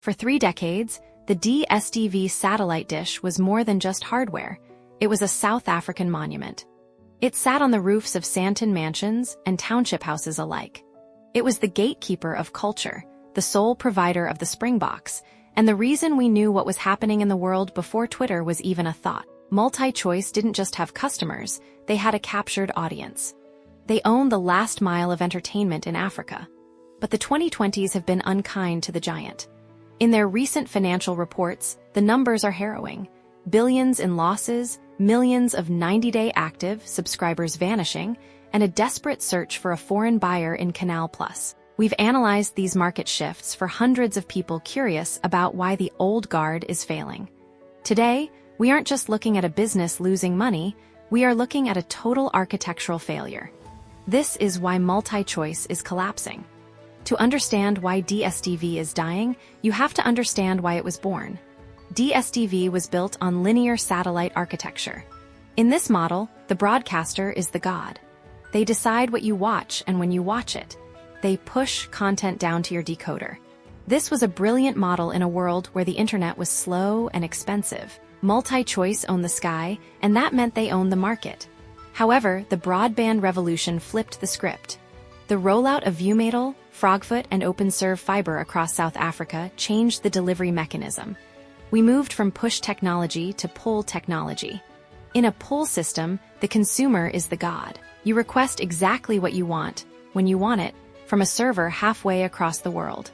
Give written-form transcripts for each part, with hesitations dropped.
For 3 decades, the DStv satellite dish was more than just hardware. It was a South African monument. It sat on the roofs of Sandton mansions and township houses alike. It was the gatekeeper of culture, the sole provider of the Springboks, and the reason we knew what was happening in the world before Twitter was even a thought. MultiChoice didn't just have customers, they had a captured audience. They owned the last mile of entertainment in Africa. But the 2020s have been unkind to the giant. In their recent financial reports, the numbers are harrowing. Billions in losses, millions of 90-day active subscribers vanishing, and a desperate search for a foreign buyer in Canal+. We've analyzed these market shifts for hundreds of people curious about why the old guard is failing. Today, we aren't just looking at a business losing money, we are looking at a total architectural failure. This is why MultiChoice is collapsing. To understand why DStv is dying, you have to understand why it was born. DStv was built on linear satellite architecture. In this model, the broadcaster is the god. They decide what you watch and when you watch it. They push content down to your decoder. This was a brilliant model in a world where the internet was slow and expensive. MultiChoice owned the sky, and that meant they owned the market. However, the broadband revolution flipped the script. The rollout of ViewMatel, Frogfoot, and OpenServe fiber across South Africa changed the delivery mechanism. We moved from push technology to pull technology. In a pull system, the consumer is the god. You request exactly what you want, when you want it, from a server halfway across the world.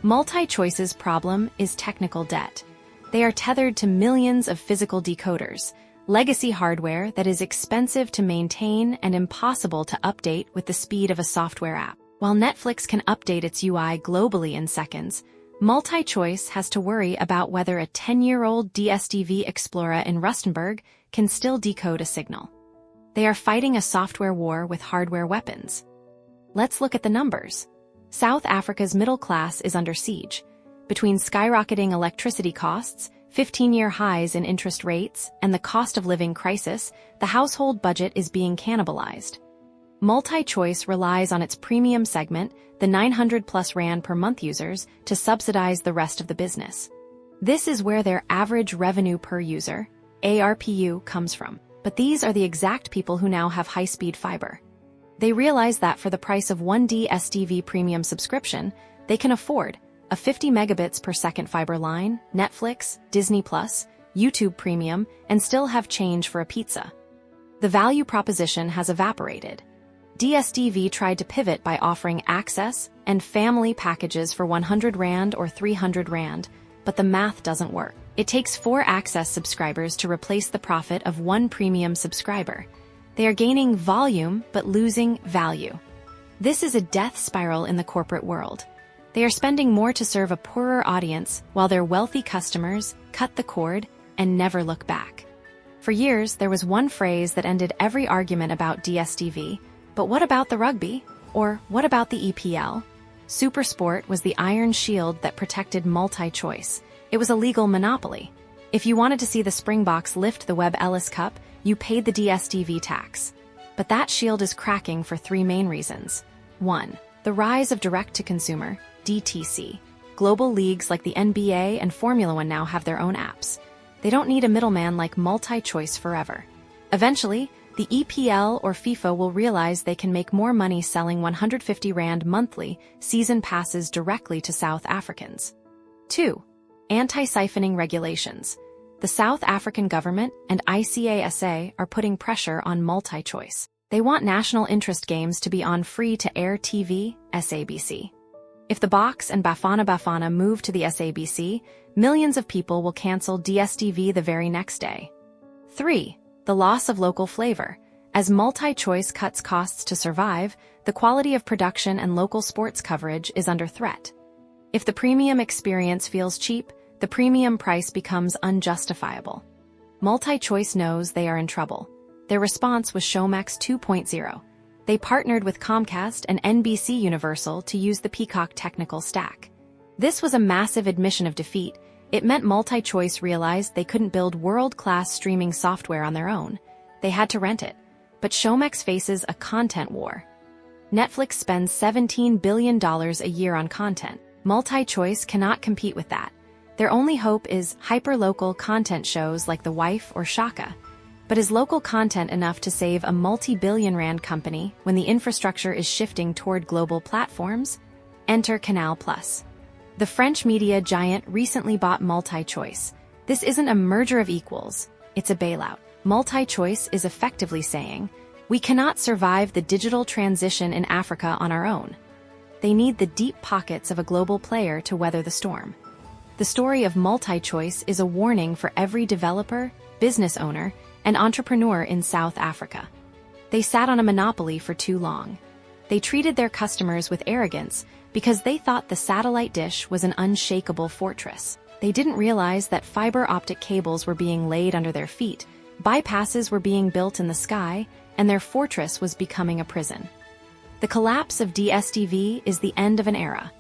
MultiChoice's problem is technical debt. They are tethered to millions of physical decoders, legacy hardware that is expensive to maintain and impossible to update with the speed of a software app. While Netflix can update its UI globally in seconds, MultiChoice has to worry about whether a 10-year-old DStv Explorer in Rustenburg can still decode a signal. They are fighting a software war with hardware weapons. Let's look at the numbers. South Africa's middle class is under siege. Between skyrocketing electricity costs, 15-year highs in interest rates, and the cost of living crisis, the household budget is being cannibalized. MultiChoice relies on its premium segment, the 900+ Rand per month users, to subsidize the rest of the business. This is where their average revenue per user, ARPU, comes from. But these are the exact people who now have high-speed fiber. They realize that for the price of one DStv premium subscription, they can afford a 50 megabits per second fiber line, Netflix, Disney+, YouTube Premium, and still have change for a pizza. The value proposition has evaporated. DStv tried to pivot by offering access and family packages for 100 Rand or 300 Rand, but the math doesn't work. It takes 4 access subscribers to replace the profit of 1 premium subscriber. They are gaining volume but losing value. This is a death spiral in the corporate world. They are spending more to serve a poorer audience while their wealthy customers cut the cord and never look back. For years, there was one phrase that ended every argument about DStv, but what about the rugby? Or what about the EPL? SuperSport was the iron shield that protected MultiChoice. It was a legal monopoly. If you wanted to see the Springboks lift the Webb Ellis Cup, you paid the DStv tax. But that shield is cracking for 3 main reasons. 1. The rise of direct-to-consumer, DTC. Global leagues like the NBA and Formula One now have their own apps. They don't need a middleman like MultiChoice forever. Eventually, the EPL or FIFA will realize they can make more money selling 150 Rand monthly season passes directly to South Africans. 2. Anti-siphoning regulations. The South African government and ICASA are putting pressure on MultiChoice. They want national interest games to be on free-to-air TV, SABC. If the Boks and Bafana move to the SABC, millions of people will cancel DStv the very next day. 3. The loss of local flavor. As MultiChoice cuts costs to survive, the quality of production and local sports coverage is under threat. If the premium experience feels cheap, the premium price becomes unjustifiable. MultiChoice knows they are in trouble. Their response was Showmax 2.0. They partnered with Comcast and NBCUniversal to use the Peacock technical stack. This was a massive admission of defeat. It meant MultiChoice realized they couldn't build world-class streaming software on their own. They had to rent it. But Showmax faces a content war. Netflix spends $17 billion a year on content. MultiChoice cannot compete with that. Their only hope is hyper-local content shows like The Wife or Shaka. But is local content enough to save a multi-billion rand company when the infrastructure is shifting toward global platforms? Enter Canal+. The French media giant recently bought MultiChoice. This isn't a merger of equals, it's a bailout. MultiChoice is effectively saying, we cannot survive the digital transition in Africa on our own. They need the deep pockets of a global player to weather the storm. The story of MultiChoice is a warning for every developer, business owner, and entrepreneur in South Africa. They sat on a monopoly for too long. They treated their customers with arrogance because they thought the satellite dish was an unshakable fortress. They didn't realize that fiber optic cables were being laid under their feet, bypasses were being built in the sky, and their fortress was becoming a prison. The collapse of DStv is the end of an era.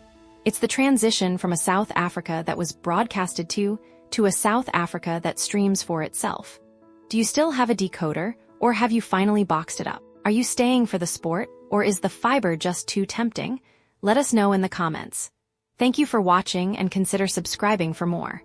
It's the transition from a South Africa that was broadcasted to a South Africa that streams for itself. Do you still have a decoder, or have you finally boxed it up? Are you staying for the sport, or is the fiber just too tempting? Let us know in the comments. Thank you for watching and consider subscribing for more.